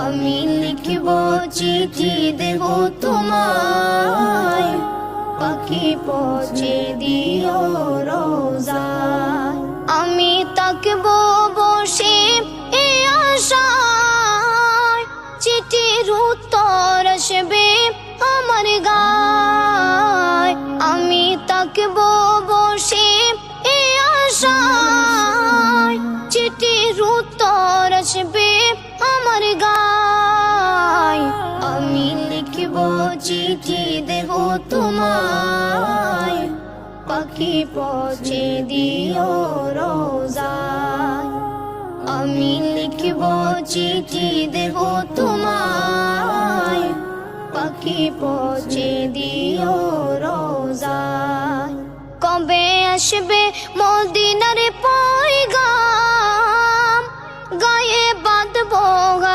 আমি লিখব চিঠি দেব তোমায়, পাখি পৌঁছে দিও রোজায়। আমি তাকব বসে এ আশায়, চিঠির উত্তর আসবে আমার গায়। আমি তাকব বসে এ আশায়, চিঠির উত্তর আসবে আমার গায়। আমি লিখব চিঠি দেব তোমায়, পাখি পৌঁছে দিও রোজায়। আমি লিখব চিঠি দেব তোমায়, পাখি পৌঁছে দিও রোজায়। কবে আসবে মদিনার পয়গাম, গায়ে বাঁধবো